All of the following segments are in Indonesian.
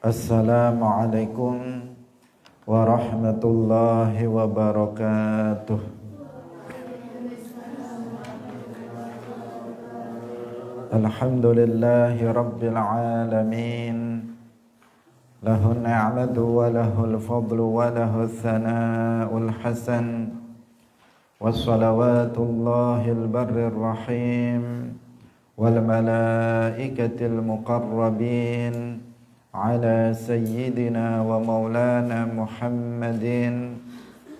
Assalamualaikum warahmatullahi wabarakatuh. Alhamdulillahi rabbil alamin. Lahu ni'matu wa lahul fadlu wa lahu thana'ul hasan. Wassalawatullahil barrir rahim wal malaikatil muqarrabin ala sayyidina wa maulana Muhammadin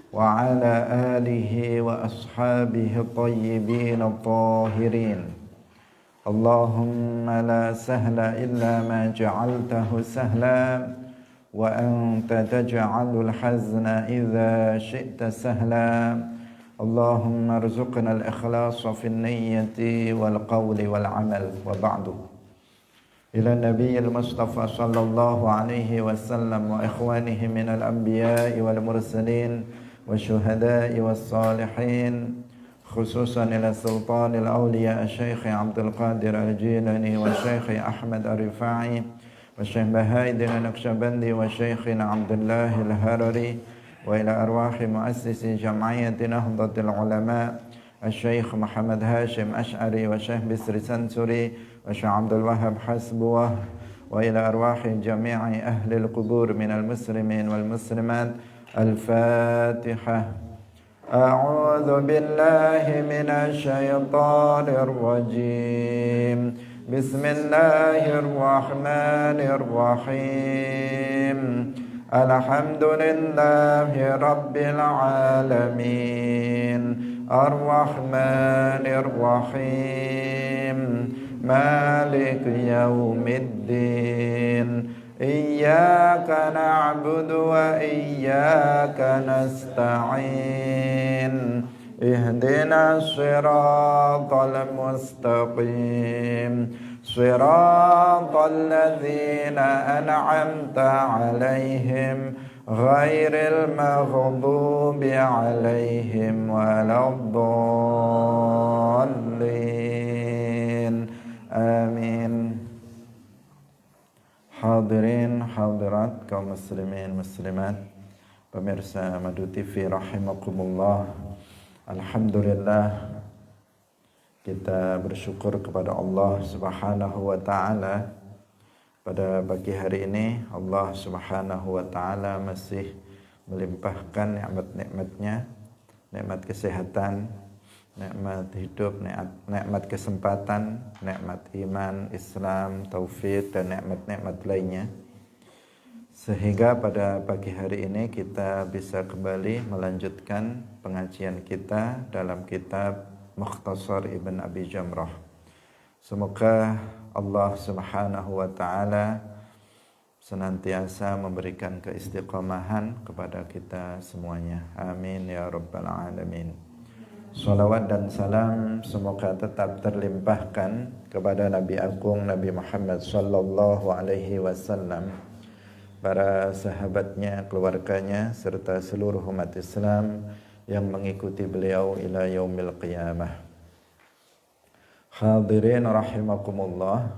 wa ala alihi wa ashabihi tayyibin at-tahirin. Allahumma la sahla illa ma ja'altahu sahla wa anta taj'alul hazna idza syi'ta sahla. Allahumma arzuqna al-ikhlasa fin niyyati wal qawli wal amal wa ba'du. Ila Nabiyil Mustafa sallallahu alaihi wasallam wa ikhwanihi minal anbiya'i wal mursalin wa syuhada'i was salihin, khususan ila sultanil awliya Syekh Abdul Qadir Al-Jilani wa Syekh Ahmad Ar-Rifai wa Syekh Bahaidin Al-Naqsyabandi wa Syekh Abdullah Al-Harari wa ila arwahi muassisi jam'iyyati Nahdlatul Ulama Syekh Muhammad Hashim Ash'ari wa Syekh Bisri Sansuri wa Syekh Abdul Wahab Hasbuwah wa ila arwahi jami'i ahli al-qubur minal muslimin wal muslimat. Al-Fatihah. A'udzu billahi minasy syaithanir rajim. Bismillahirrahmanirrahim. Alhamdulillahi rabbil alamin. Ar-Rahmanir Rahim. Malik yaumiddin. Iyyaka na'budu wa iyyaka nasta'in. Ihdinas siratal mustaqim. Siratal ladzina an'amta 'alaihim ghairil maghdubi 'alaihim waladdallin. Amin. Hadirin hadirat kaum muslimin muslimat, pemirsa Madu TV rahimakumullah. Alhamdulillah, kita bersyukur kepada Allah Subhanahu wa taala. Pada pagi hari ini Allah Subhanahu wa taala masih melimpahkan nikmat-nikmatnya, nikmat kesehatan, nikmat hidup, nikmat kesempatan, nikmat iman, Islam, taufik dan nikmat-nikmat lainnya, sehingga pada pagi hari ini kita bisa kembali melanjutkan pengajian kita dalam kitab Mukhtasar Ibn Abi Jamrah. Semoga Allah Subhanahu wa taala senantiasa memberikan keistiqomahan kepada kita semuanya. Amin ya rabbal alamin. Salawat dan salam semoga tetap terlimpahkan kepada Nabi Agung Nabi Muhammad sallallahu alaihi wasallam, para sahabatnya, keluarganya serta seluruh umat Islam yang mengikuti beliau ila yaumil qiyamah. Hadirin rahimakumullah,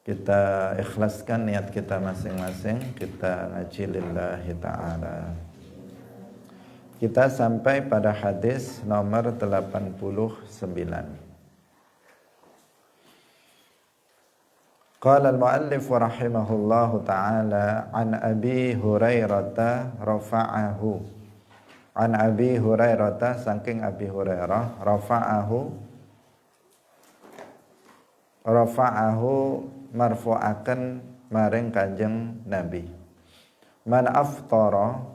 kita ikhlaskan niat kita masing-masing, kita ngaji lillahi ta'ala. Kita sampai pada hadis nomor 89. Qala al-muallif rahimahullahu ta'ala an Abi Hurairah rafa'ahu. An Abi Hurairah, saking Abi Hurairah, rafa'ahu marfu'aken maring Kanjeng Nabi. Man aftara,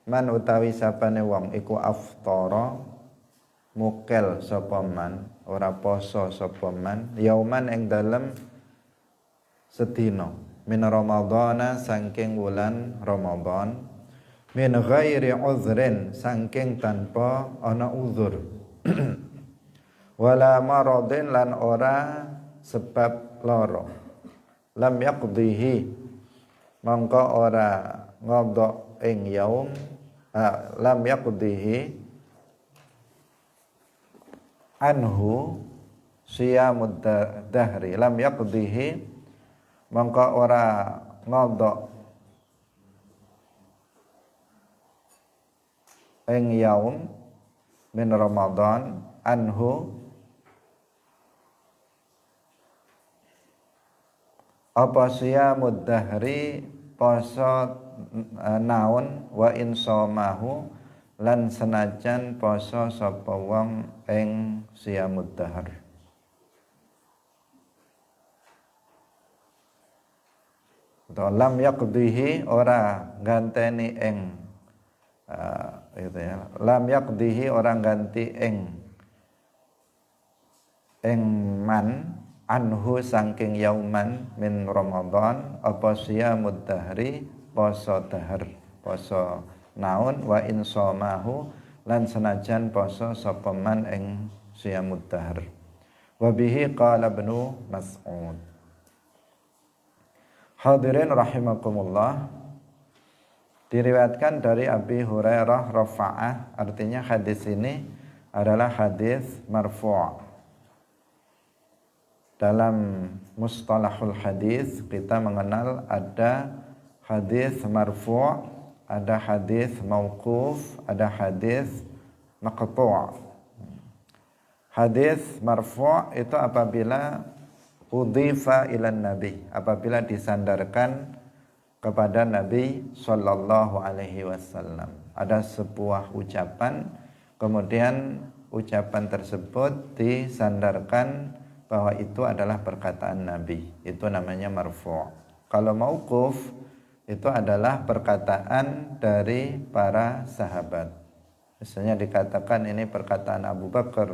man utawi sapane wong iku aftara mukel sapa man, ora poso sapa man, yauman ing dalem sedina min Ramadhana saking wulan Ramadan, min ghairi uzrin saking tanpa ana uzur, wala maradin lan ora sebab loro, lam yaqdihi mongko ora ngodok ing yaum, lam yaqdihi anhu siyamud dahri, lam yaqdihi mongko ora ngodok ing yaum min Ramadan anhu apa siyamud dahri poso naun wa insamahu lan senajan poso sapa wong ing siyamud dahr. Lam yaqdihi ora ganteni ing itu ya. Lam yaqdihi orang ganti ing man anhu saking yauman min Ramadan apa siyamud dahri poso dahr poso naun wa insamahu lan senajan poso sapa man ing siyamud dahr. Wa bihi qala Ibnu Mas'ud. Hadirin rahimakumullah, diriwayatkan dari Abi Hurairah rafa'ah, artinya hadis ini adalah hadis marfu'. Dalam mustalahul hadis kita mengenal ada hadis marfu', ada hadis mauquf, ada hadis maqtu'. Hadis marfu' itu apabila udhifa ilan nabi, apabila disandarkan kepada Nabi Sallallahu Alaihi Wasallam. Ada sebuah ucapan, kemudian ucapan tersebut disandarkan bahwa itu adalah perkataan Nabi. Itu namanya marfu'. Kalau mauquf itu adalah perkataan dari para sahabat. Misalnya dikatakan ini perkataan Abu Bakar,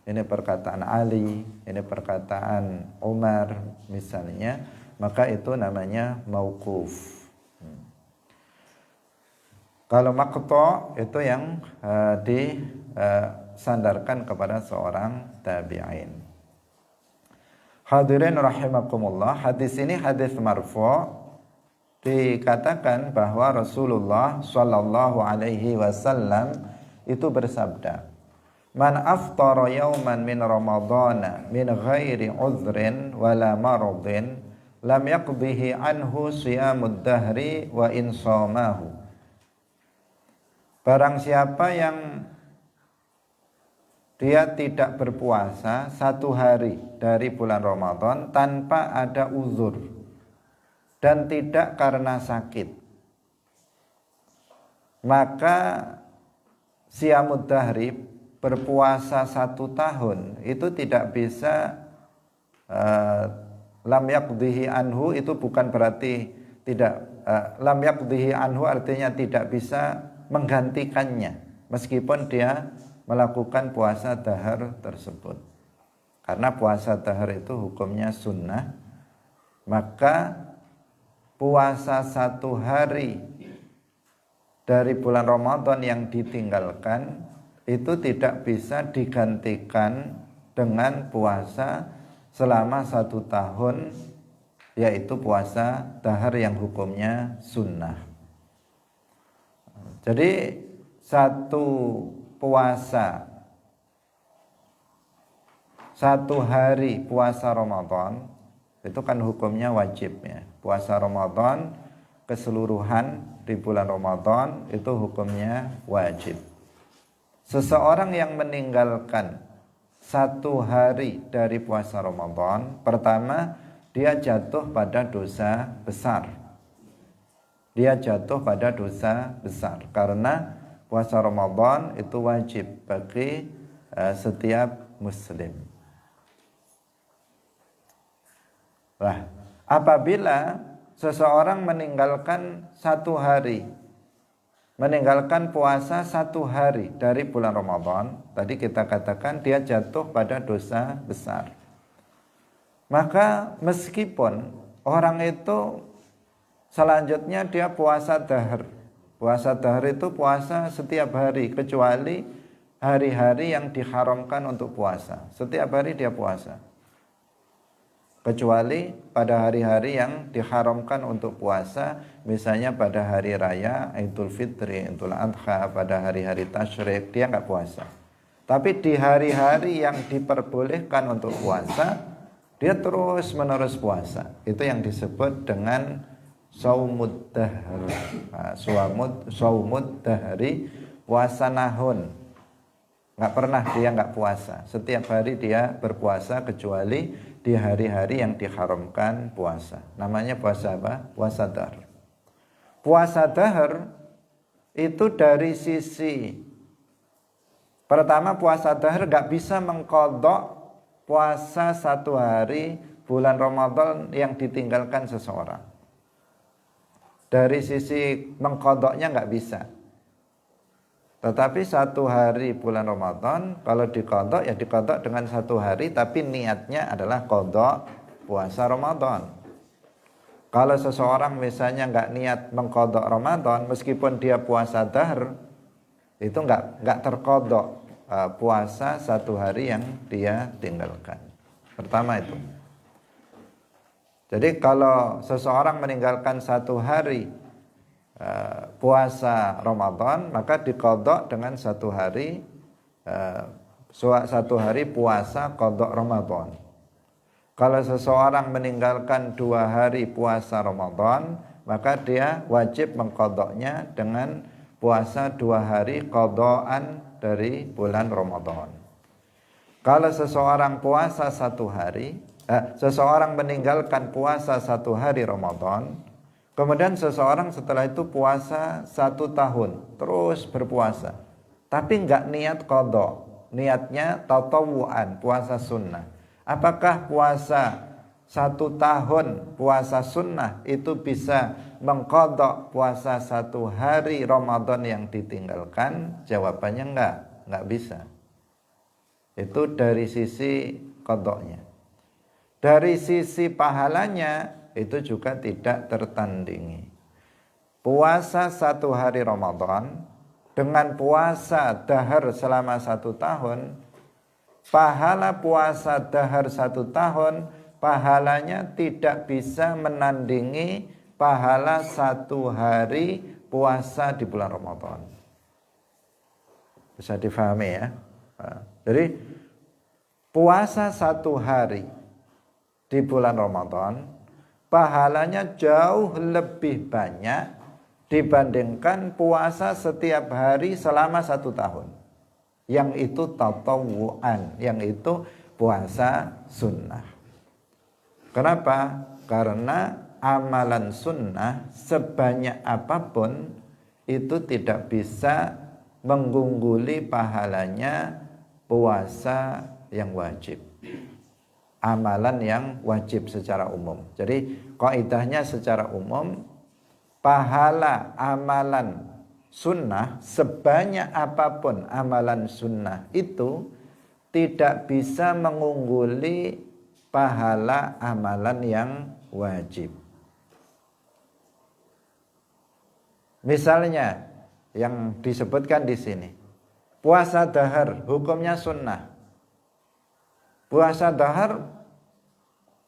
ini perkataan Ali, ini perkataan Umar misalnya, maka itu namanya mauquf. Kalau maqtu' itu yang disandarkan kepada seorang tabi'in. Hadirin rahimakumullah, hadis ini hadis marfu', dikatakan bahwa Rasulullah sallallahu alaihi wasallam itu bersabda, "Man aftara yawman min Ramadana min ghairi uzrin wala maradin lam yaqdihi anhu siyamud dahri wa insamahu." Barang siapa yang dia tidak berpuasa satu hari dari bulan Ramadan tanpa ada uzur dan tidak karena sakit, maka siyamud dahri, berpuasa 1 tahun, itu tidak bisa lam yaqdihi anhu, itu bukan berarti tidak lam yaqdihi anhu artinya tidak bisa menggantikannya meskipun dia melakukan puasa dahar tersebut. Karena puasa dahar itu hukumnya sunnah, maka puasa 1 hari dari bulan Ramadan yang ditinggalkan itu tidak bisa digantikan dengan puasa selama 1 tahun, yaitu puasa dahar yang hukumnya sunnah. Jadi 1 puasa 1 hari puasa Ramadan itu kan hukumnya wajib ya. Puasa Ramadan keseluruhan di bulan Ramadan itu hukumnya wajib. Seseorang yang meninggalkan 1 hari dari puasa Ramadan, pertama dia jatuh pada dosa besar. Dia jatuh pada dosa besar karena puasa Ramadan itu wajib bagi setiap muslim. Nah, apabila seseorang meninggalkan 1 hari, meninggalkan puasa 1 hari dari bulan Ramadan, tadi kita katakan dia jatuh pada dosa besar. Maka meskipun orang itu selanjutnya dia puasa dahar. Puasa dahar itu puasa setiap hari kecuali hari-hari yang diharamkan untuk puasa. Setiap hari dia puasa. Kecuali pada hari-hari yang diharamkan untuk puasa, misalnya pada hari raya, Idul Fitri, Idul Adha, pada hari-hari tasyrik, dia enggak puasa. Tapi di hari-hari yang diperbolehkan untuk puasa, dia terus-menerus puasa. Itu yang disebut dengan saumud dahr. Nah, saumud dahri, puasa nahun. Nggak pernah dia nggak puasa. Setiap hari dia berpuasa kecuali di hari-hari yang diharamkan puasa. Namanya puasa apa? Puasa dahr. Puasa dahr itu dari sisi pertama, puasa dahr nggak bisa mengqadha puasa satu hari bulan Ramadan yang ditinggalkan seseorang. Dari sisi mengqadhanya nggak bisa. Tetapi satu hari bulan Ramadan kalau diqadha ya diqadha dengan satu hari, tapi niatnya adalah qadha puasa Ramadan. Kalau seseorang misalnya nggak niat mengqadha Ramadan, meskipun dia puasa dahr, itu nggak terqadha puasa satu hari yang dia tinggalkan. Pertama itu. Jadi kalau seseorang meninggalkan satu hari puasa Ramadan, maka diqadha dengan satu hari puasa qadha Ramadan. Kalau seseorang meninggalkan 2 hari puasa Ramadan, maka dia wajib mengqadhanya dengan puasa 2 hari qadhaan dari bulan Ramadan. Kalau seseorang puasa seseorang meninggalkan puasa 1 hari Ramadan, kemudian seseorang setelah itu puasa 1 tahun, terus berpuasa. Tapi enggak niat qadha, niatnya tatawuan, puasa sunnah. Apakah puasa 1 tahun, puasa sunnah itu bisa mengqadha puasa 1 hari Ramadan yang ditinggalkan? Jawabannya enggak bisa. Itu dari sisi qadhanya. Dari sisi pahalanya, itu juga tidak tertandingi. Puasa 1 hari Ramadan dengan puasa dahr selama 1 tahun, pahala puasa dahr 1 tahun, pahalanya tidak bisa menandingi pahala 1 hari puasa di bulan Ramadan. Bisa difahami ya? Jadi puasa 1 hari di bulan Ramadan pahalanya jauh lebih banyak dibandingkan puasa setiap hari selama 1 tahun. Yang itu tatawuan, yang itu puasa sunnah. Kenapa? Karena amalan sunnah sebanyak apapun itu tidak bisa mengungguli pahalanya puasa yang wajib. Amalan yang wajib secara umum. Jadi kaidahnya secara umum, pahala amalan sunnah sebanyak apapun amalan sunnah itu tidak bisa mengungguli pahala amalan yang wajib. Misalnya yang disebutkan di sini, puasa dahr hukumnya sunnah. Puasa dahr,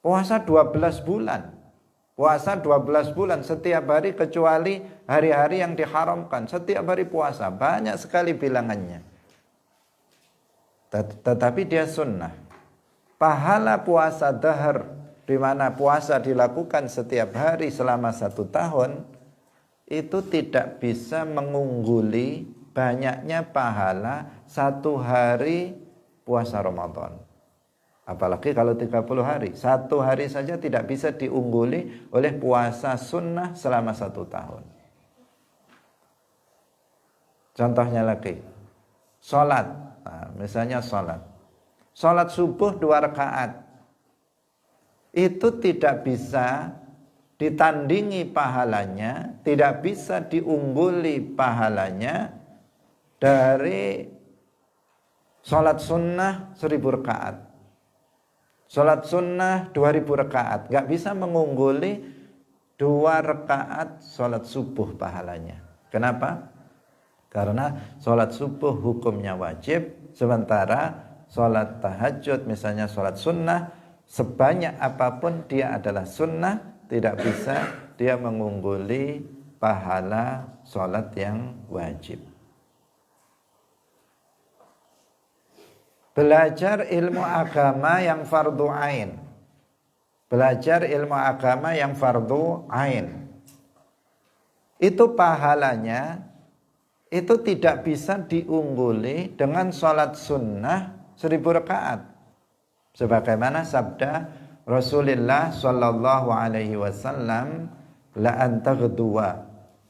puasa 12 bulan. Puasa 12 bulan setiap hari kecuali hari-hari yang diharamkan. Setiap hari puasa, banyak sekali bilangannya. Tetapi dia sunnah. Pahala puasa dahr, di mana puasa dilakukan setiap hari selama 1 tahun, itu tidak bisa mengungguli banyaknya pahala 1 hari puasa Ramadan. Apalagi kalau 30 hari. 1 hari saja tidak bisa diungguli oleh puasa sunnah selama 1 tahun. Contohnya lagi, sholat. Nah, misalnya sholat. Sholat subuh 2 rakaat. Itu tidak bisa ditandingi pahalanya, tidak bisa diungguli pahalanya dari sholat sunnah 1000 rakaat. Sholat sunnah 2000 rakaat. Gak bisa mengungguli 2 rakaat sholat subuh pahalanya. Kenapa? Karena sholat subuh hukumnya wajib, sementara sholat tahajud misalnya sholat sunnah, sebanyak apapun dia adalah sunnah, tidak bisa dia mengungguli pahala sholat yang wajib. Belajar ilmu agama yang fardu ain. Belajar ilmu agama yang fardu ain. itu pahalanya itu tidak bisa diungguli dengan sholat sunnah 1000 rakaat. Sebagaimana sabda Rasulullah sallallahu alaihi wasallam, la antaghduwa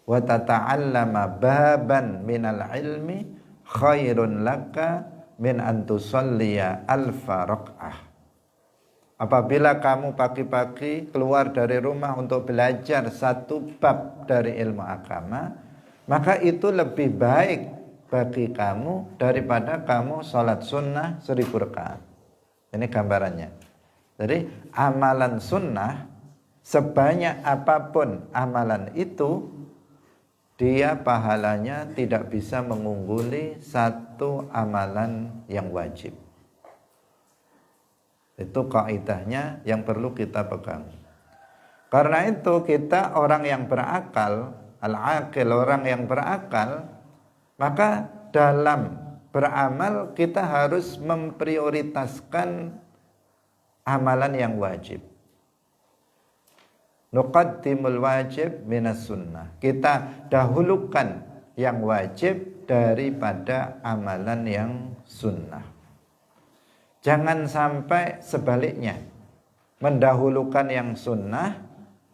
wa tata'allama baban minal ilmi khairun laka min antusalliya alfa rak'ah. Apabila kamu pagi-pagi keluar dari rumah untuk belajar satu bab dari ilmu agama, maka itu lebih baik bagi kamu daripada kamu sholat sunnah 1000 rakaat. Ini gambarannya. Jadi amalan sunnah sebanyak apapun amalan itu, dia pahalanya tidak bisa mengungguli satu amalan yang wajib. Itu kaidahnya yang perlu kita pegang. Karena itu kita orang yang berakal, al-aqil, orang yang berakal, maka dalam beramal kita harus memprioritaskan amalan yang wajib. Nuqaddimul wajib minas sunnah. Kita dahulukan yang wajib daripada amalan yang sunnah. Jangan sampai sebaliknya, mendahulukan yang sunnah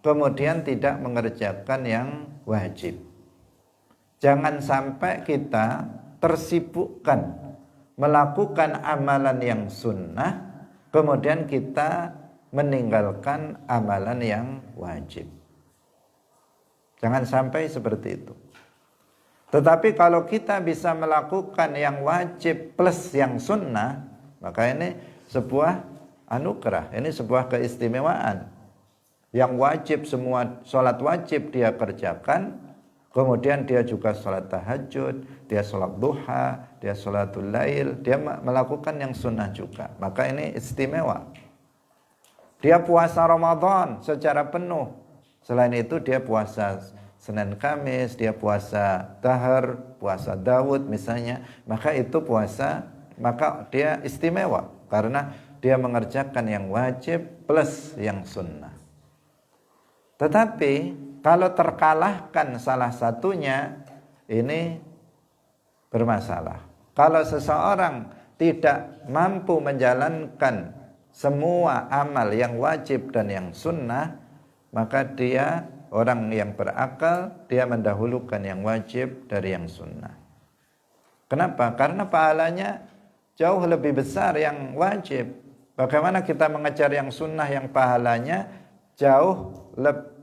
kemudian tidak mengerjakan yang wajib. Jangan sampai kita tersibukkan melakukan amalan yang sunnah kemudian kita meninggalkan amalan yang wajib. Jangan sampai seperti itu. Tetapi kalau kita bisa melakukan yang wajib plus yang sunnah, maka ini sebuah anugerah, ini sebuah keistimewaan. Yang wajib, semua sholat wajib dia kerjakan, kemudian dia juga sholat tahajud, dia sholat duha, dia sholatul lail, dia melakukan yang sunnah juga. Maka ini istimewa. Dia puasa Ramadan secara penuh. Selain itu dia puasa Senin Kamis, dia puasa Dahar, puasa Daud misalnya. Maka itu puasa, maka dia istimewa karena dia mengerjakan yang wajib plus yang sunnah. Tetapi kalau terkalahkan salah satunya, ini bermasalah. Kalau seseorang tidak mampu menjalankan semua amal yang wajib dan yang sunnah, maka dia orang yang berakal, dia mendahulukan yang wajib dari yang sunnah. Kenapa? Karena pahalanya jauh lebih besar yang wajib. Bagaimana kita mengejar yang sunnah yang pahalanya jauh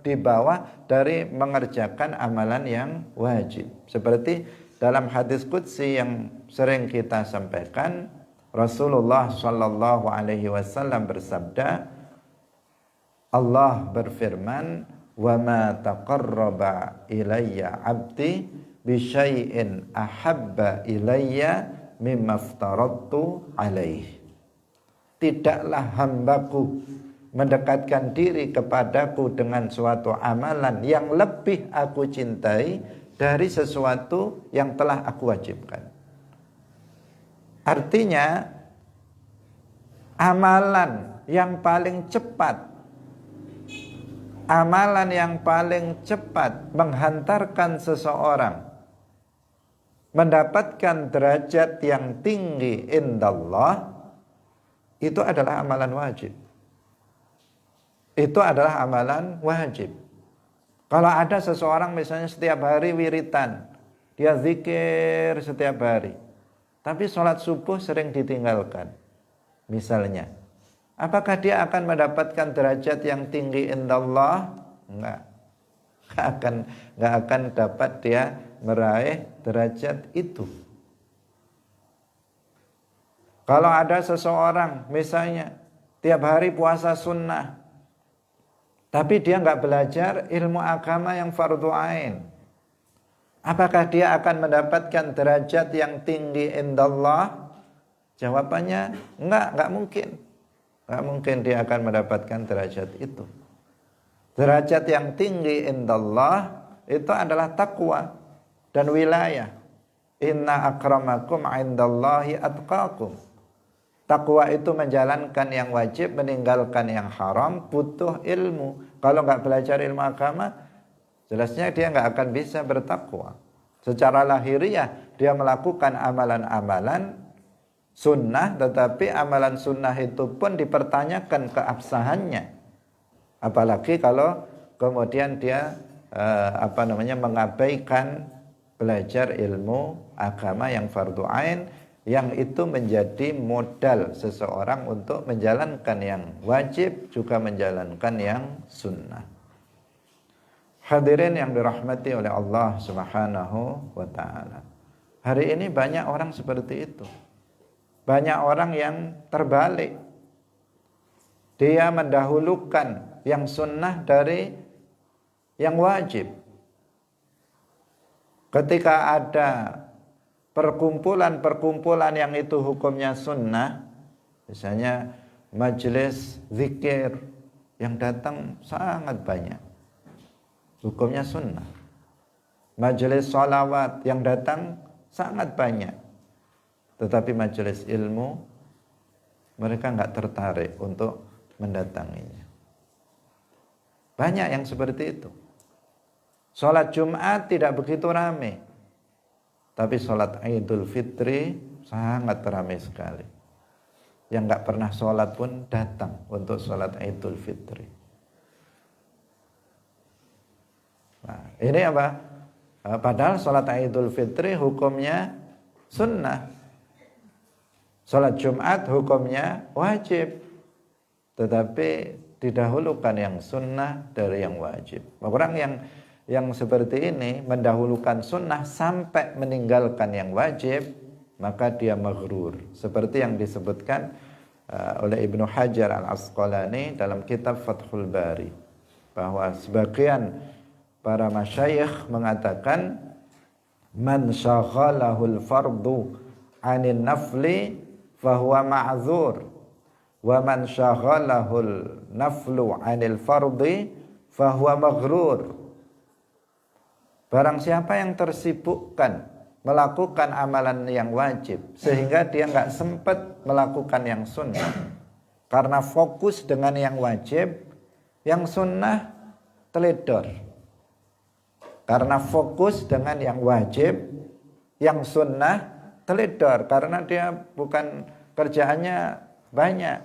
di bawah dari mengerjakan amalan yang wajib. Seperti dalam hadis qudsi yang sering kita sampaikan, Rasulullah sallallahu alaihi wasallam bersabda, Allah berfirman, "Wa ma taqarraba ilayya 'abdi bi syai'in ahabba ilayya mimma aftaradtu alaihi." Tidaklah hambaku mendekatkan diri kepadaku dengan suatu amalan yang lebih aku cintai dari sesuatu yang telah aku wajibkan. Artinya amalan yang paling cepat, amalan yang paling cepat menghantarkan seseorang mendapatkan derajat yang tinggi indallah, itu adalah amalan wajib. Itu adalah amalan wajib. Kalau ada seseorang misalnya setiap hari wiritan, dia zikir setiap hari, tapi sholat subuh sering ditinggalkan, misalnya, apakah dia akan mendapatkan derajat yang tinggi indallah? Enggak. Enggak akan dapat dia meraih derajat itu. Kalau ada seseorang misalnya tiap hari puasa sunnah, tapi dia enggak belajar ilmu agama yang fardu ain, apakah dia akan mendapatkan derajat yang tinggi indallah? Jawabannya enggak mungkin. Enggak mungkin dia akan mendapatkan derajat itu. Derajat yang tinggi indallah itu adalah takwa dan wilayah. Inna akramakum indallahi atqakum. Takwa itu menjalankan yang wajib, meninggalkan yang haram, butuh ilmu. Kalau enggak belajar ilmu agama, jelasnya dia nggak akan bisa bertakwa. Secara lahiriah dia melakukan amalan-amalan sunnah, tetapi amalan sunnah itu pun dipertanyakan keabsahannya. Apalagi kalau kemudian dia mengabaikan belajar ilmu agama yang fardu ain, yang itu menjadi modal seseorang untuk menjalankan yang wajib juga menjalankan yang sunnah. Hadirin yang dirahmati oleh Allah Subhanahu wa taala. Hari ini banyak orang seperti itu. Banyak orang yang terbalik. Dia mendahulukan yang sunnah dari yang wajib. Ketika ada perkumpulan-perkumpulan yang itu hukumnya sunnah, misalnya majelis zikir yang datang sangat banyak, hukumnya sunnah. Majelis sholawat yang datang sangat banyak, tetapi majelis ilmu mereka nggak tertarik untuk mendatanginya. Banyak yang seperti itu. Sholat Jumat tidak begitu ramai, tapi sholat Idul Fitri sangat ramai sekali. Yang nggak pernah sholat pun datang untuk sholat Idul Fitri. Nah, ini apa? Padahal sholat Idul Fitri hukumnya sunnah. Sholat Jumat hukumnya wajib, tetapi didahulukan yang sunnah dari yang wajib. Orang yang seperti ini mendahulukan sunnah sampai meninggalkan yang wajib, maka dia maghrur. Seperti yang disebutkan oleh Ibnu Hajar Al-Asqalani dalam kitab Fathul Bari, bahwa sebagian para masyayikh mengatakan man syaghalahul fardu 'anil nafli fahuwa ma'dzur wa man syaghalahul naflu 'anil fardi fahuwa maghrur. Barang siapa yang tersibukkan melakukan amalan yang wajib sehingga dia nggak sempat melakukan yang sunnah karena fokus dengan yang wajib, yang sunnah teledor. Karena fokus dengan yang wajib, yang sunnah teledor karena dia bukan kerjaannya banyak.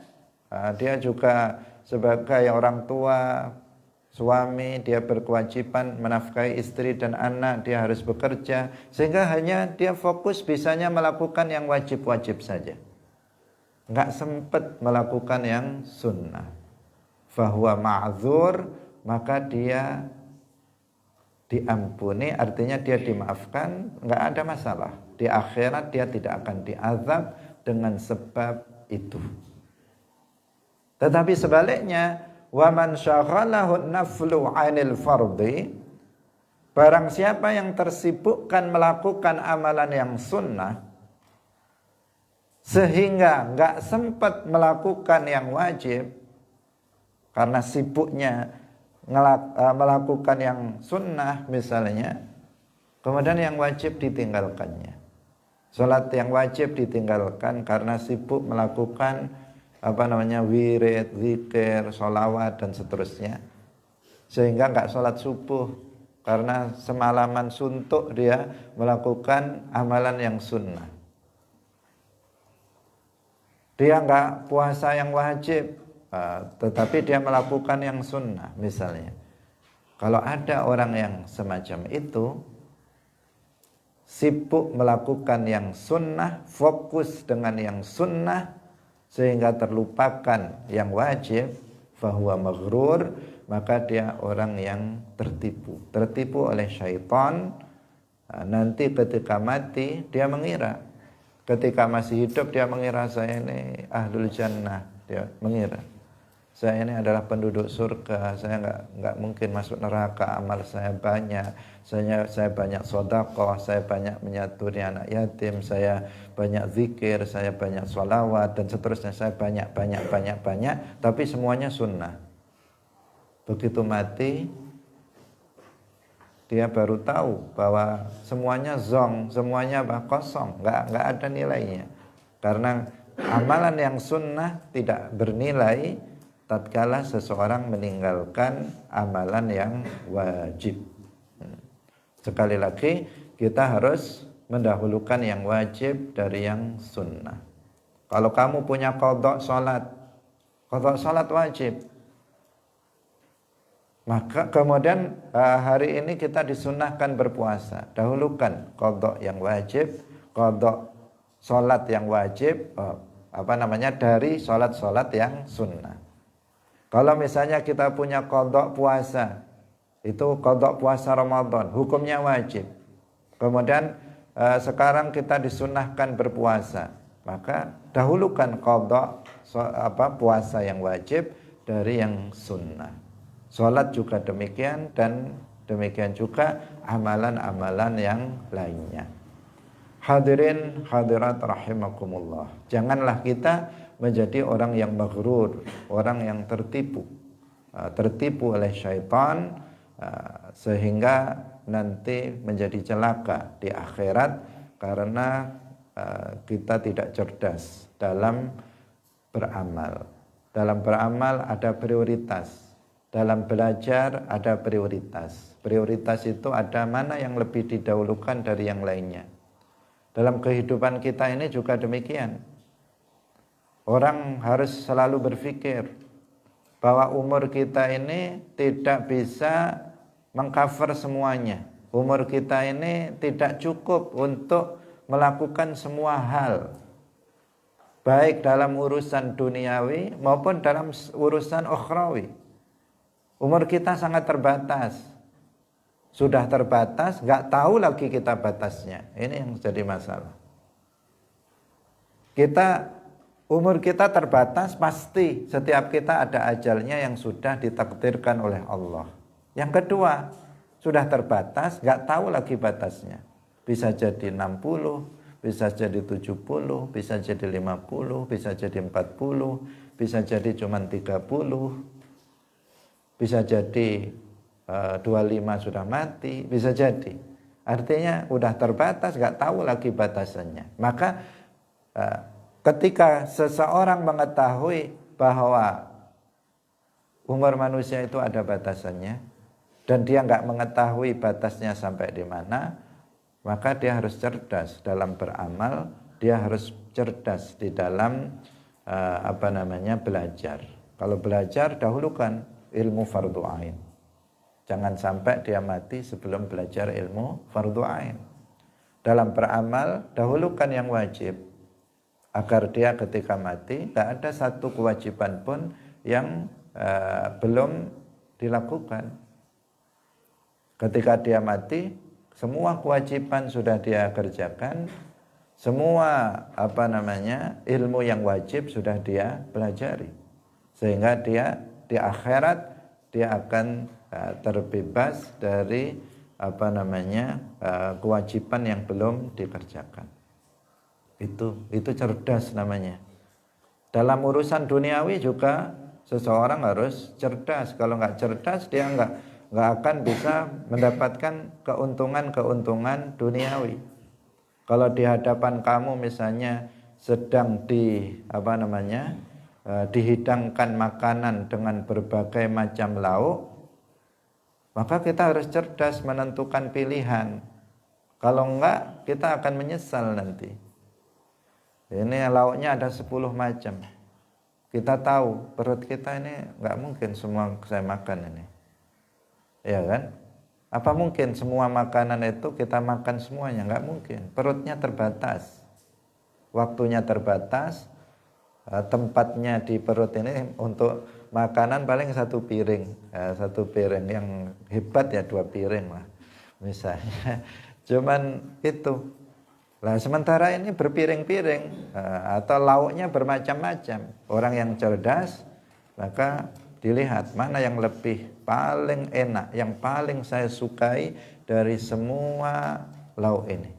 Dia juga sebagai orang tua, suami, dia berkewajiban menafkahi istri dan anak, dia harus bekerja, sehingga hanya dia fokus bisanya melakukan yang wajib-wajib saja, nggak sempat melakukan yang sunnah. Fahuwa ma'dzur, maka dia diampuni, artinya dia dimaafkan, nggak ada masalah. Di akhirat dia tidak akan diazab dengan sebab itu. Tetapi sebaliknya, wa man syaghalahu naflu 'anil fardhi, barang siapa yang tersibukkan melakukan amalan yang sunnah sehingga enggak sempat melakukan yang wajib karena sibuknya melakukan yang sunnah misalnya, kemudian yang wajib ditinggalkannya. Salat yang wajib ditinggalkan karena sibuk melakukan wirid, zikir, sholawat dan seterusnya, sehingga nggak sholat subuh karena semalaman suntuk dia melakukan amalan yang sunnah. Dia nggak puasa yang wajib, tetapi dia melakukan yang sunnah misalnya. Kalau ada orang yang semacam itu, sibuk melakukan yang sunnah, fokus dengan yang sunnah, sehingga terlupakan yang wajib, fahuwa maghrur, maka dia orang yang tertipu oleh syaitan. Nanti ketika mati dia mengira, ketika masih hidup dia mengira saya ini ahlul jannah, dia mengira saya ini adalah penduduk surga, saya nggak mungkin masuk neraka, amal saya banyak, saya banyak sedekah, saya banyak menyaturi anak yatim, saya banyak zikir, saya banyak sholawat dan seterusnya, saya banyak, tapi semuanya sunnah. Begitu mati dia baru tahu bahwa semuanya zong, semuanya kosong, nggak ada nilainya, karena amalan yang sunnah tidak bernilai tatkala seseorang meninggalkan amalan yang wajib. Sekali lagi, kita harus mendahulukan yang wajib dari yang sunnah. Kalau kamu punya qadha salat wajib. Maka kemudian hari ini kita disunnahkan berpuasa. Dahulukan qadha yang wajib, qadha salat yang wajib, dari salat-salat yang sunnah. Kalau misalnya kita punya qadha puasa, itu qadha puasa Ramadan, hukumnya wajib. Kemudian sekarang kita disunnahkan berpuasa, maka dahulukan qadha puasa yang wajib dari yang sunnah. Salat juga demikian, dan demikian juga amalan-amalan yang lainnya. Hadirin hadirat rahimakumullah. Janganlah kita menjadi orang yang maghrur, orang yang tertipu oleh syaitan, sehingga nanti menjadi celaka di akhirat karena kita tidak cerdas dalam beramal. Dalam beramal ada prioritas. Dalam belajar ada prioritas. Prioritas itu ada mana yang lebih didahulukan dari yang lainnya. Dalam kehidupan kita ini juga demikian. Orang harus selalu berpikir bahwa umur kita ini tidak bisa mengcover semuanya. Umur kita ini tidak cukup untuk melakukan semua hal, baik dalam urusan duniawi maupun dalam urusan ukhrawi. Umur kita sangat terbatas. Sudah terbatas, nggak tahu lagi kita batasnya. Ini yang jadi masalah. Umur kita terbatas, pasti setiap kita ada ajalnya yang sudah ditakdirkan oleh Allah. Yang kedua, sudah terbatas, nggak tahu lagi batasnya. Bisa jadi 60, bisa jadi 70, bisa jadi 50, bisa jadi 40, bisa jadi cuma 30, bisa jadi 25 sudah mati, bisa jadi. Artinya udah terbatas, nggak tahu lagi batasannya. Maka ketika seseorang mengetahui bahwa umur manusia itu ada batasannya, dan dia nggak mengetahui batasnya sampai di mana, maka dia harus cerdas dalam beramal, dia harus cerdas di dalam belajar. Kalau belajar, dahulukan ilmu fardu ain. Jangan sampai dia mati sebelum belajar ilmu fardu ain. Dalam beramal, dahulukan yang wajib, agar dia ketika mati tidak ada satu kewajiban pun yang belum dilakukan. Ketika dia mati, semua kewajiban sudah dia kerjakan, semua ilmu yang wajib sudah dia pelajari, sehingga dia di akhirat dia akan terbebas dari kewajiban yang belum dikerjakan. Itu cerdas namanya. Dalam urusan duniawi juga seseorang harus cerdas. Kalau nggak cerdas, dia nggak akan bisa mendapatkan keuntungan duniawi. Kalau di hadapan kamu misalnya sedang dihidangkan makanan dengan berbagai macam lauk, maka kita harus cerdas menentukan pilihan. Kalau enggak, kita akan menyesal nanti. Ini lauknya ada 10 macam. Kita tahu perut kita ini enggak mungkin semua saya makan ini. Ya kan? Apa mungkin semua makanan itu kita makan semuanya? Enggak mungkin. Perutnya terbatas. Waktunya terbatas. Tempatnya di perut ini untuk makanan paling satu piring yang hebat ya 2 piring lah misalnya. Cuman itu lah, sementara ini berpiring-piring atau lauknya bermacam-macam. Orang yang cerdas maka dilihat mana yang lebih paling enak, yang paling saya sukai dari semua lauk ini.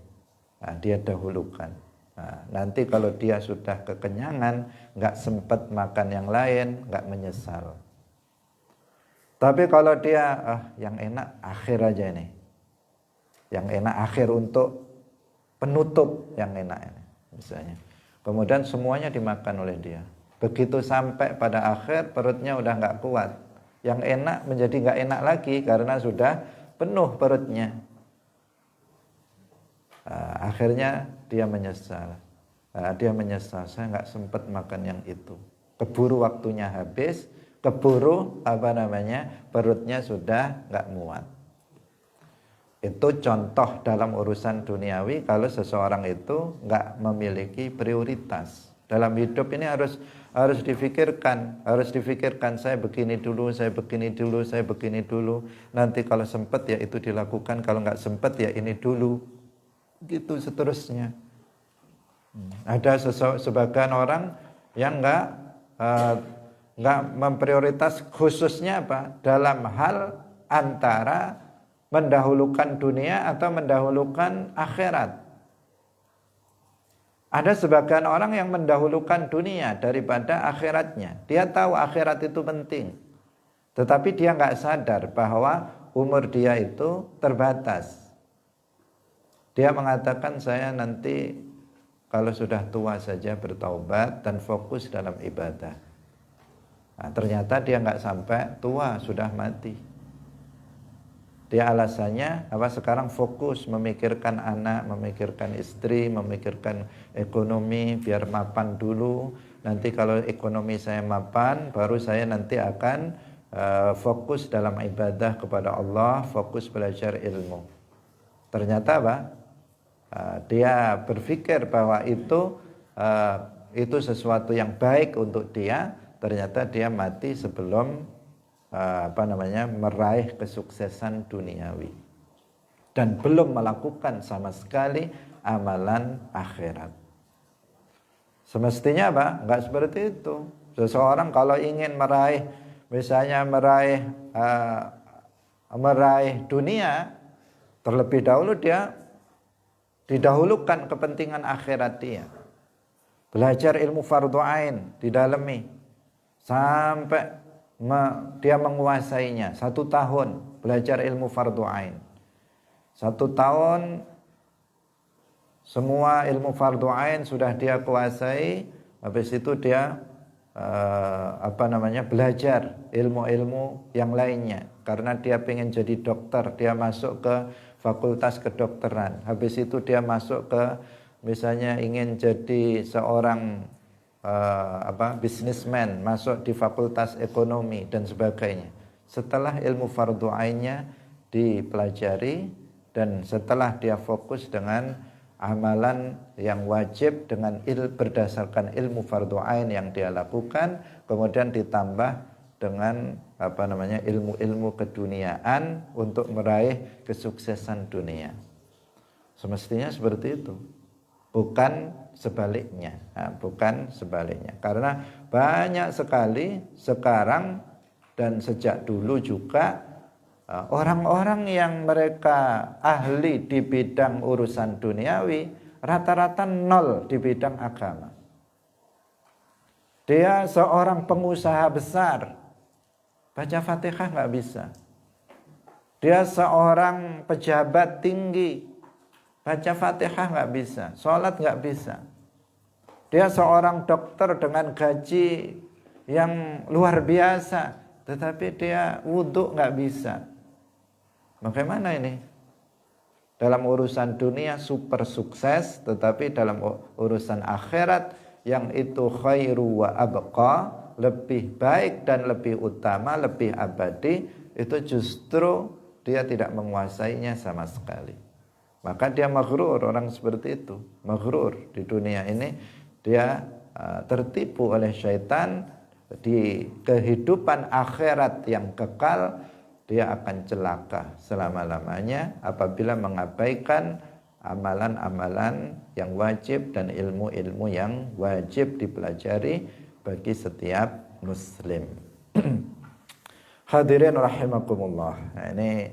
Dia dahulukan. Nanti kalau dia sudah kekenyangan, nggak sempat makan yang lain, nggak menyesal. Tapi kalau dia yang enak akhir aja ini, yang enak akhir untuk penutup yang enak ini, misalnya. Kemudian semuanya dimakan oleh dia. Begitu sampai pada akhir perutnya udah nggak kuat, yang enak menjadi nggak enak lagi karena sudah penuh perutnya. Akhirnya dia menyesal. Saya nggak sempat makan yang itu. Keburu waktunya habis, keburu perutnya sudah nggak muat. Itu contoh dalam urusan duniawi kalau seseorang itu nggak memiliki prioritas. Dalam hidup ini harus difikirkan, saya begini dulu, saya begini dulu. Nanti kalau sempat ya itu dilakukan, kalau nggak sempat ya ini dulu. Gitu seterusnya. Ada sebagian orang yang nggak memprioritas, khususnya apa? Dalam hal antara mendahulukan dunia atau mendahulukan akhirat. Ada sebagian orang yang mendahulukan dunia daripada akhiratnya. Dia tahu akhirat itu penting, tetapi dia nggak sadar bahwa umur dia itu terbatas. Dia mengatakan, saya nanti kalau sudah tua saja bertaubat dan fokus dalam ibadah. Nah, ternyata dia nggak sampai tua, sudah mati. Dia alasannya sekarang fokus memikirkan anak, memikirkan istri, memikirkan ekonomi, biar mapan dulu. Nanti kalau ekonomi saya mapan, baru saya nanti akan fokus dalam ibadah kepada Allah, fokus belajar ilmu. Ternyata dia berpikir bahwa itu sesuatu yang baik untuk dia. Ternyata dia mati sebelum meraih kesuksesan duniawi dan belum melakukan sama sekali amalan akhirat. Semestinya nggak seperti itu. Seseorang kalau ingin meraih dunia, terlebih dahulu dia didahulukan kepentingan akhirat dia. Belajar ilmu fardhu ain, didalami sampai dia menguasainya. 1 tahun belajar ilmu fardhu ain. 1 tahun semua ilmu fardhu ain sudah dia kuasai. Habis itu dia belajar ilmu-ilmu yang lainnya. Karena dia pengen jadi dokter, dia masuk ke fakultas kedokteran. Habis itu dia masuk ke, misalnya ingin jadi seorang bisnismen, masuk di fakultas ekonomi dan sebagainya. Setelah ilmu fardhu ainnya dipelajari dan setelah dia fokus dengan amalan yang wajib dengan berdasarkan ilmu fardhu ain yang dia lakukan, kemudian ditambah dengan ilmu-ilmu keduniaan untuk meraih kesuksesan dunia. Semestinya seperti itu. Bukan sebaliknya. Karena banyak sekali sekarang dan sejak dulu juga orang-orang yang mereka ahli di bidang urusan duniawi rata-rata nol di bidang agama. Dia seorang pengusaha besar, baca Fatihah nggak bisa. Dia seorang pejabat tinggi, baca Fatihah nggak bisa, sholat nggak bisa. Dia seorang dokter dengan gaji yang luar biasa, tetapi dia wudhu nggak bisa. Bagaimana ini? Dalam urusan dunia super sukses, tetapi dalam urusan akhirat yang itu khairu wa abqa, lebih baik dan lebih utama, lebih abadi, itu justru dia tidak menguasainya sama sekali. Maka dia maghrur, orang seperti itu. Maghrur di dunia ini, dia tertipu oleh syaitan. Di kehidupan akhirat yang kekal, dia akan celaka selama-lamanya apabila mengabaikan amalan-amalan yang wajib dan ilmu-ilmu yang wajib dipelajari bagi setiap muslim. Hadirin rahimakumullah. Nah, ini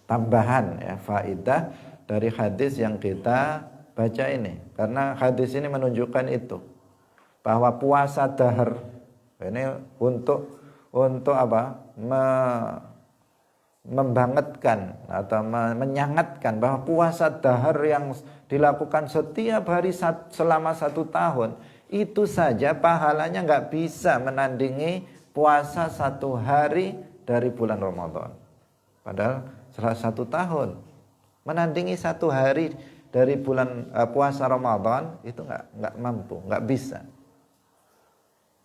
tambahan faedah dari hadis yang kita baca ini. Karena hadis ini menunjukkan itu, bahwa puasa dahar ini untuk membangetkan atau menyangatkan bahwa puasa dahar yang dilakukan setiap hari selama 1 tahun, itu saja pahalanya nggak bisa menandingi puasa 1 hari dari bulan Ramadan. Padahal setelah 1 tahun menandingi 1 hari dari bulan puasa Ramadan itu nggak mampu, nggak bisa.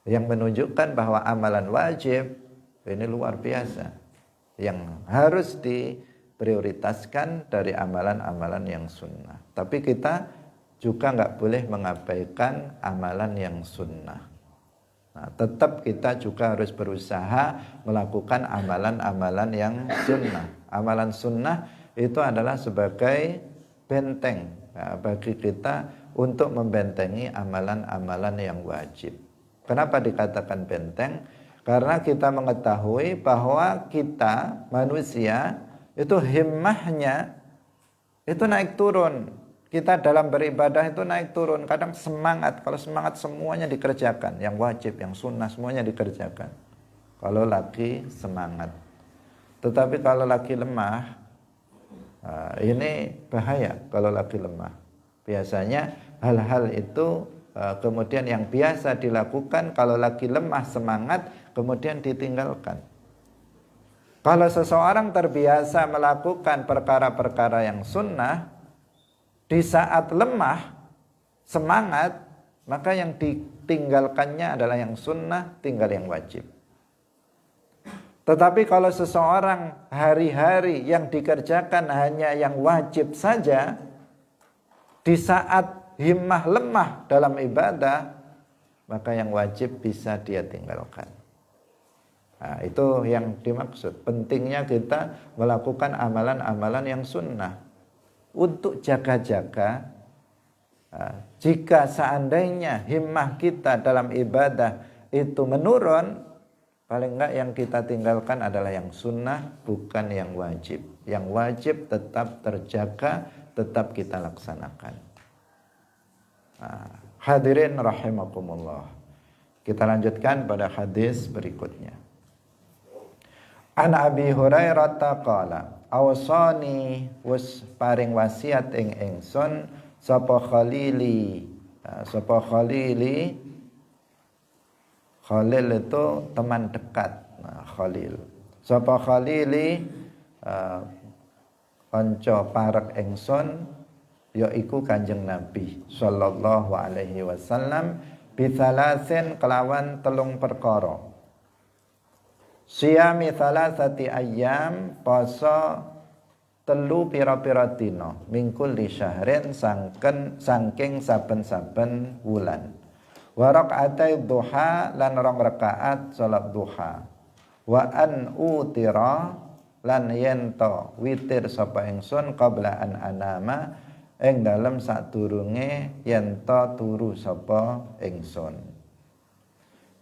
Yang menunjukkan bahwa amalan wajib ini luar biasa, yang harus diprioritaskan dari amalan-amalan yang sunnah. Tapi kita juga nggak boleh mengabaikan amalan yang sunnah. Nah, tetap kita juga harus berusaha melakukan amalan-amalan yang sunnah. Amalan sunnah itu adalah sebagai benteng bagi kita untuk membentengi amalan-amalan yang wajib. Kenapa dikatakan benteng? Karena kita mengetahui bahwa kita manusia itu himmahnya itu naik turun. Kita dalam beribadah itu naik turun. Kadang semangat, kalau semangat semuanya dikerjakan, yang wajib, yang sunnah semuanya dikerjakan. Kalau lagi semangat. Tetapi kalau lagi lemah, ini bahaya kalau lagi lemah. Biasanya hal-hal itu kemudian yang biasa dilakukan kalau lagi lemah semangat, kemudian ditinggalkan. Kalau seseorang terbiasa melakukan perkara-perkara yang sunnah, di saat lemah semangat, maka yang ditinggalkannya adalah yang sunnah, tinggal yang wajib. Tetapi kalau seseorang hari-hari yang dikerjakan hanya yang wajib saja, di saat himmah lemah dalam ibadah, maka yang wajib bisa dia tinggalkan. Nah, itu yang dimaksud. Pentingnya kita melakukan amalan-amalan yang sunnah. Untuk jaga-jaga, jika seandainya himmah kita dalam ibadah itu menurun, paling enggak yang kita tinggalkan adalah yang sunnah, bukan yang wajib. Yang wajib tetap terjaga, tetap kita laksanakan. Hadirin rahimakumullah. Kita lanjutkan pada hadis berikutnya. An Abi Hurairah qala, awsani wis paring wasiat ing ingsun sapa khalili. Sapa khalili, Khalil itu teman dekat. Khalil. Sapa khalili kanca parek ingsun yaiku Kanjeng Nabi sallallahu alaihi wasallam bitsalasin kelawan telung perkara. Siyami thalathati ayyam, poso telu pira-pira dina mingkul li syahrin saking saben-saben wulan. Wa raq'atai duha lan rong rakaat salat duha. Wa an utira lan yento witir sapa ingsun qabla an anama ing dalem sadurunge yento turu sapa ingsun.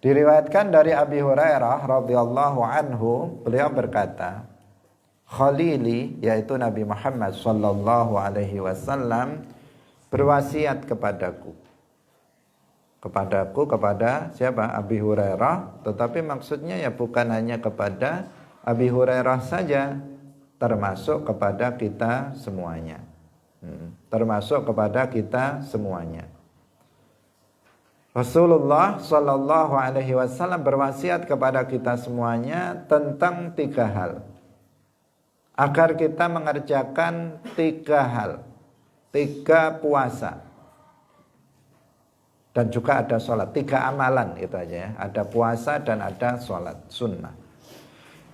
Diriwayatkan dari Abi Hurairah radhiyallahu anhu, beliau berkata, Khalili, yaitu Nabi Muhammad sallallahu alaihi wasallam, berwasiat kepadaku. Kepada siapa? Abi Hurairah, tetapi maksudnya ya bukan hanya kepada Abi Hurairah saja, termasuk kepada kita semuanya. Termasuk kepada kita semuanya. Rasulullah sallallahu alaihi wasallam berwasiat kepada kita semuanya tentang 3 hal. Agar kita mengerjakan 3 hal. 3 puasa. Dan juga ada sholat. 3 amalan itu aja ya. Ada puasa dan ada sholat sunnah.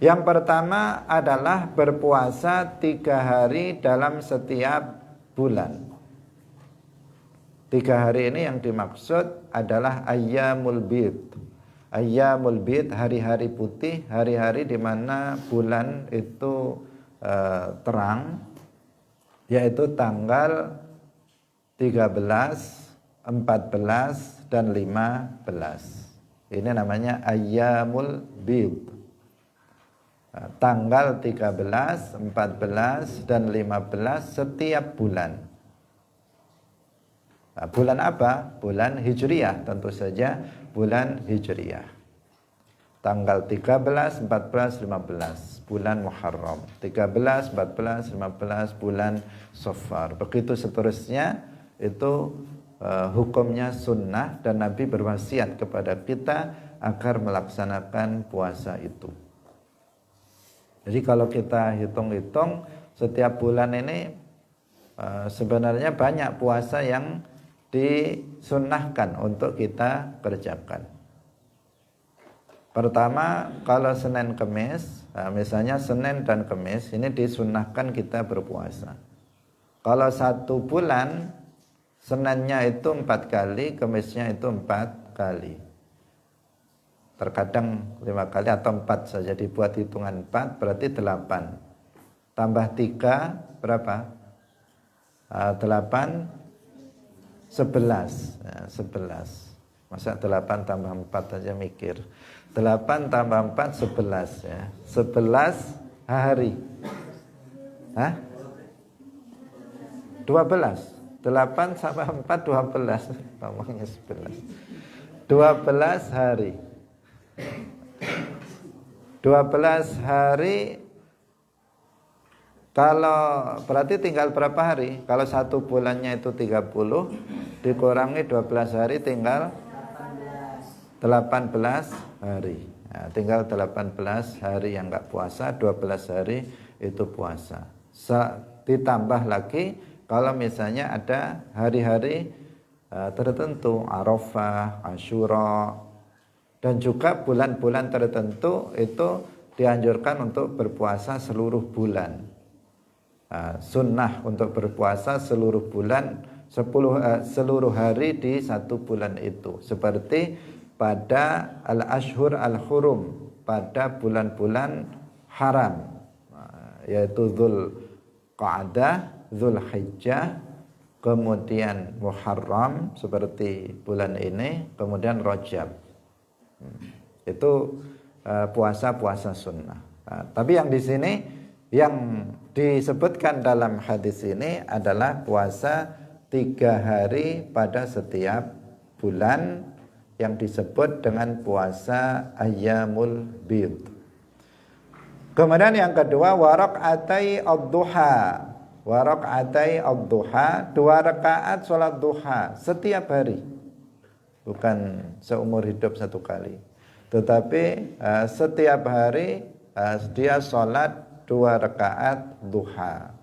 Yang pertama adalah berpuasa 3 hari dalam setiap bulan. 3 hari ini yang dimaksud adalah ayyamul bid. Ayyamul bid, hari-hari putih, hari-hari di mana bulan itu terang, yaitu tanggal 13, 14 dan 15. Ini namanya ayyamul bid. Tanggal 13, 14 dan 15 setiap bulan. Bulan apa? Bulan Hijriyah, tentu saja bulan Hijriyah. Tanggal 13, 14, 15 bulan Muharram. 13, 14, 15 bulan Safar. Begitu seterusnya, itu hukumnya sunnah dan Nabi berwasiat kepada kita agar melaksanakan puasa itu. Jadi kalau kita hitung-hitung setiap bulan ini sebenarnya banyak puasa yang disunnahkan untuk kita kerjakan. Pertama, kalau Senin Kemis, misalnya Senin dan Kemis ini disunnahkan kita berpuasa. Kalau 1 bulan, Seninnya itu 4 kali, Kemisnya itu 4 kali. Terkadang 5 kali atau 4 saja, dibuat hitungan 4 berarti 8. Tambah 3 berapa? 8, 11. 11. Masa 8 tambah 4 aja mikir. 8 tambah 4, 11 ya. 11 hari. Hah? 12. 8 tambah 4, 12. Ngomongnya 11. 12 hari. 12 hari. Kalau berarti tinggal berapa hari? Kalau 1 bulannya itu 30, dikurangi 12 hari tinggal 18 hari. Nah, tinggal 18 hari yang enggak puasa, 12 hari itu puasa. Ditambah lagi kalau misalnya ada hari-hari tertentu, Arafah, Asyura, dan juga bulan-bulan tertentu itu dianjurkan untuk berpuasa seluruh bulan. Sunnah untuk berpuasa seluruh bulan, seluruh hari di 1 bulan itu. Seperti pada al-ashhur al-hurum, pada bulan-bulan haram, yaitu Dzulqa'dah, Dzulhijjah, kemudian Muharram seperti bulan ini, kemudian Rajab. Itu puasa-puasa sunnah. Tapi yang di sini yang disebutkan dalam hadis ini adalah puasa 3 hari pada setiap bulan yang disebut dengan puasa Ayyamul Bid. Kemudian yang kedua, waraqatai ad-duha. Waraqatai ad-duha, 2 rakaat salat duha setiap hari. Bukan seumur hidup 1 kali. Tetapi setiap hari dia salat 2 rakaat duha.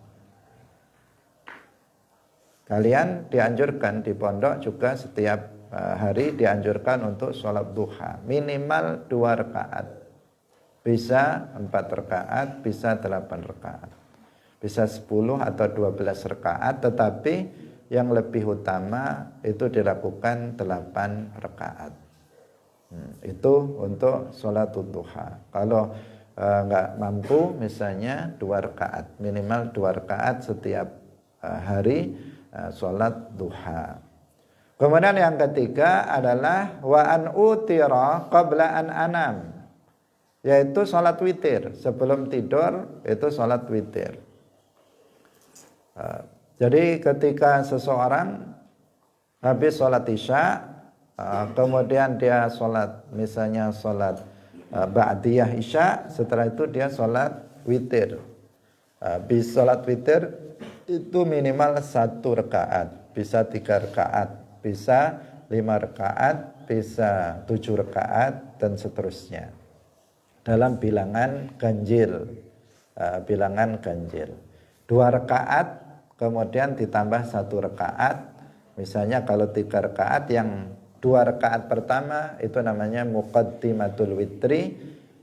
Kalian dianjurkan di pondok juga setiap hari dianjurkan untuk sholat duha minimal 2 rakaat, bisa 4 rakaat, bisa 8 rakaat, bisa 10 atau 12 rakaat, tetapi yang lebih utama itu dilakukan 8 rakaat. Itu untuk sholat duha. Kalau enggak mampu misalnya 2 rakaat, minimal 2 rakaat setiap hari sholat duha. Kemudian yang ketiga adalah wa an utira qabla an anam, yaitu sholat witir. Sebelum tidur itu sholat witir. Jadi ketika seseorang habis sholat isya, kemudian dia sholat, misalnya sholat ba'diyah isya, setelah itu dia sholat witir. Habis sholat witir itu minimal 1 rakaat, bisa 3 rakaat, bisa 5 rakaat, bisa 7 rakaat, dan seterusnya. Dalam bilangan ganjil, bilangan ganjil. 2 rakaat, kemudian ditambah 1 rakaat. Misalnya kalau 3 rakaat, yang 2 rakaat pertama itu namanya muqaddimatul witri,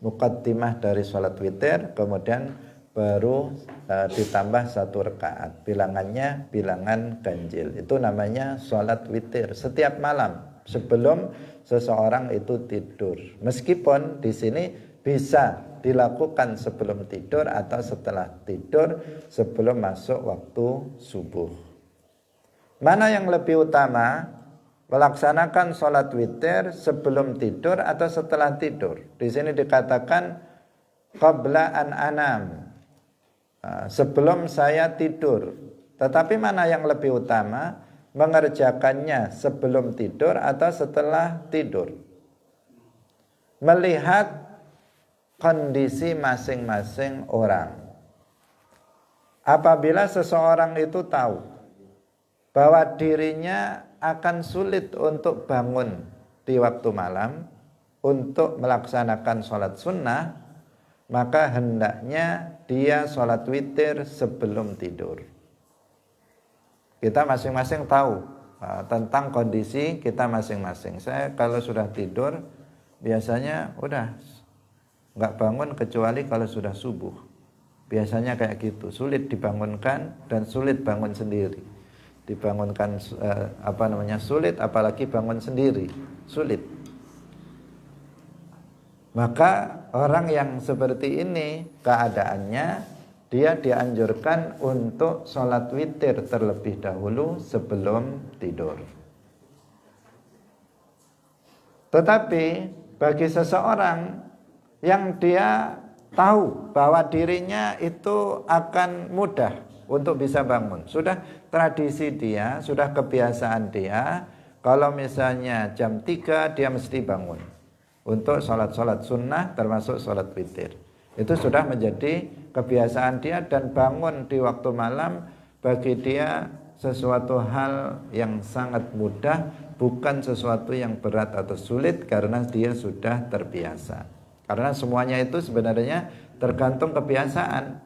muqaddimah dari sholat witir, kemudian baru ditambah 1 rakaat. Bilangannya bilangan ganjil. Itu namanya sholat witir setiap malam sebelum seseorang itu tidur. Meskipun di sini bisa dilakukan sebelum tidur atau setelah tidur, sebelum masuk waktu subuh. Mana yang lebih utama? Melaksanakan sholat witir sebelum tidur atau setelah tidur? Di sini dikatakan qabla an anam, sebelum saya tidur. Tetapi mana yang lebih utama? Mengerjakannya sebelum tidur atau setelah tidur? Melihat kondisi masing-masing orang. Apabila seseorang itu tahu bahwa dirinya akan sulit untuk bangun di waktu malam untuk melaksanakan sholat sunnah, maka hendaknya dia sholat witir sebelum tidur. kita masing-masing tahu tentang kondisi kita masing-masing. Saya kalau sudah tidur biasanya udah nggak bangun kecuali kalau sudah subuh. Biasanya kayak gitu, sulit dibangunkan dan sulit bangun sendiri. Dibangunkan sulit, apalagi bangun sendiri, sulit. Maka orang yang seperti ini keadaannya, dia dianjurkan untuk sholat witir terlebih dahulu sebelum tidur. Tetapi bagi seseorang yang dia tahu bahwa dirinya itu akan mudah untuk bisa bangun, sudah tradisi dia, sudah kebiasaan dia, kalau misalnya jam 3 dia mesti bangun untuk sholat sunnah termasuk sholat witir. Itu sudah menjadi kebiasaan dia, dan bangun di waktu malam bagi dia sesuatu hal yang sangat mudah, bukan sesuatu yang berat atau sulit, karena dia sudah terbiasa. Karena semuanya itu sebenarnya tergantung kebiasaan.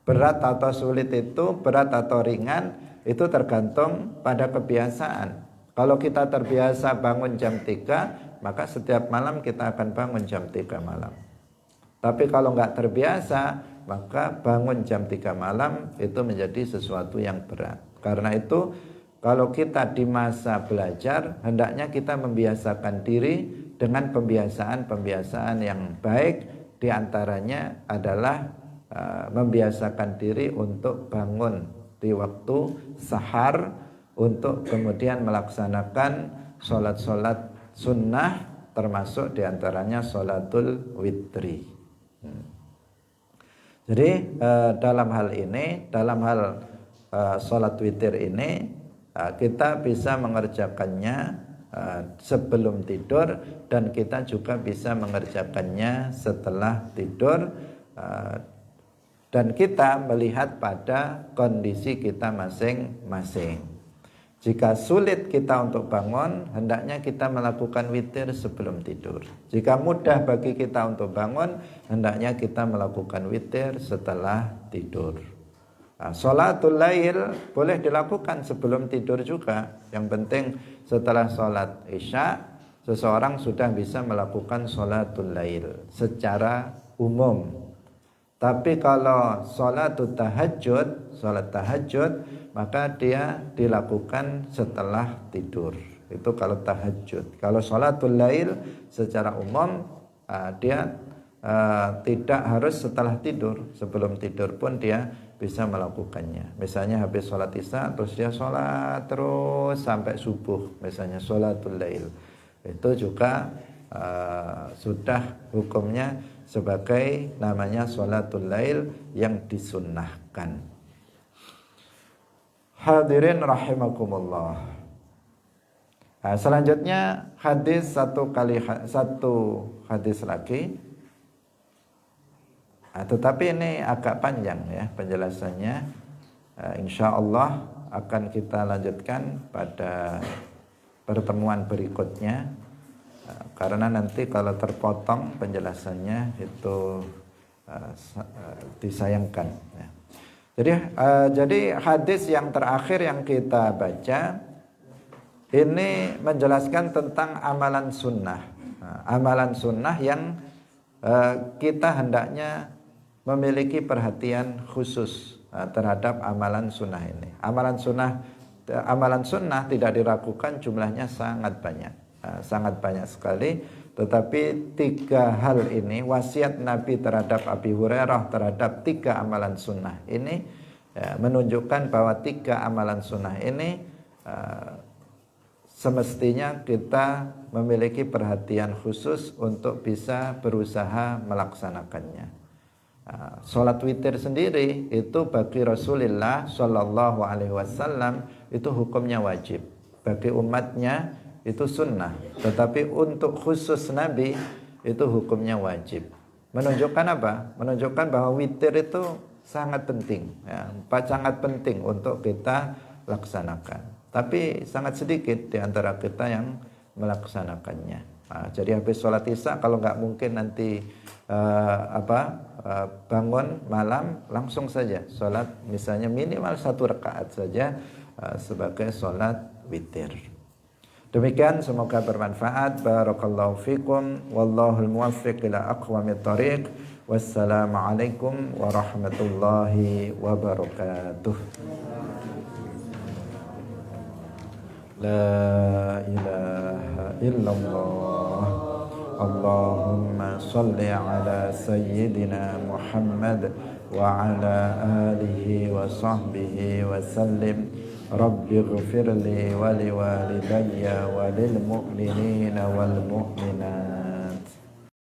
Berat atau sulit itu, berat atau ringan itu tergantung pada kebiasaan. Kalau kita terbiasa bangun jam 3, maka setiap malam kita akan bangun jam 3 malam. Tapi kalau nggak terbiasa, maka bangun jam 3 malam itu menjadi sesuatu yang berat. Karena itu, kalau kita di masa belajar, hendaknya kita membiasakan diri dengan pembiasaan-pembiasaan yang baik. Di antaranya adalah membiasakan diri untuk bangun di waktu sahar, untuk kemudian melaksanakan sholat-sholat sunnah, termasuk di antaranya sholatul witri. Jadi dalam hal ini, dalam hal sholat witir ini, kita bisa mengerjakannya sebelum tidur, dan kita juga bisa mengerjakannya setelah tidur, dan kita melihat pada kondisi kita masing-masing. Jika sulit kita untuk bangun, hendaknya kita melakukan witir sebelum tidur. Jika mudah bagi kita untuk bangun, hendaknya kita melakukan witir setelah tidur. Sholatul lail boleh dilakukan sebelum tidur juga. Yang penting setelah sholat isya, seseorang sudah bisa melakukan sholatul lail secara umum. Tapi kalau sholat tahajud, maka dia dilakukan setelah tidur. Itu kalau tahajud. Kalau sholatul lail secara umum, dia tidak harus setelah tidur. Sebelum tidur pun dia bisa melakukannya. Misalnya habis sholat isya, terus dia sholat terus sampai subuh, misalnya sholatul lail. Itu juga sudah hukumnya sebagai namanya sholatul lail yang disunnahkan. Hadirin rahimakumullah. Selanjutnya satu hadis lagi. Tetapi ini agak panjang ya penjelasannya. Insya Allah akan kita lanjutkan pada pertemuan berikutnya. Karena nanti kalau terpotong penjelasannya itu disayangkan. Ya. Jadi hadis yang terakhir yang kita baca ini menjelaskan tentang amalan sunnah. Amalan sunnah yang kita hendaknya memiliki perhatian khusus terhadap amalan sunnah ini. Amalan sunnah tidak diragukan, jumlahnya sangat banyak sekali. Tetapi 3 hal ini, wasiat Nabi terhadap Abi Hurairah terhadap 3 amalan sunnah ini menunjukkan bahwa 3 amalan sunnah ini semestinya kita memiliki perhatian khusus untuk bisa berusaha melaksanakannya. Sholat witir sendiri itu bagi Rasulullah Shallallahu Alaihi Wasallam itu hukumnya wajib, bagi umatnya itu sunnah, tetapi untuk khusus Nabi itu hukumnya wajib. Menunjukkan apa? Menunjukkan bahwa witir itu sangat penting, ya, sangat penting untuk kita laksanakan. Tapi sangat sedikit di antara kita yang melaksanakannya. Jadi habis sholat isya, kalau nggak mungkin nanti bangun malam, langsung saja sholat, misalnya minimal 1 rakaat saja, sebagai sholat witir. Demikian, semoga bermanfaat. Barakallahu fikum, wallahul muwaffiq ila aqwamit thariq. Wassalamualaikum warahmatullahi wabarakatuh. La ilaha illallah. Allahumma salli ala sayyidina Muhammad wa ala alihi wa sahbihi wa sallim. Rabbi ighfirli wa liwalidayya wa lil mu'minina wal mu'minat.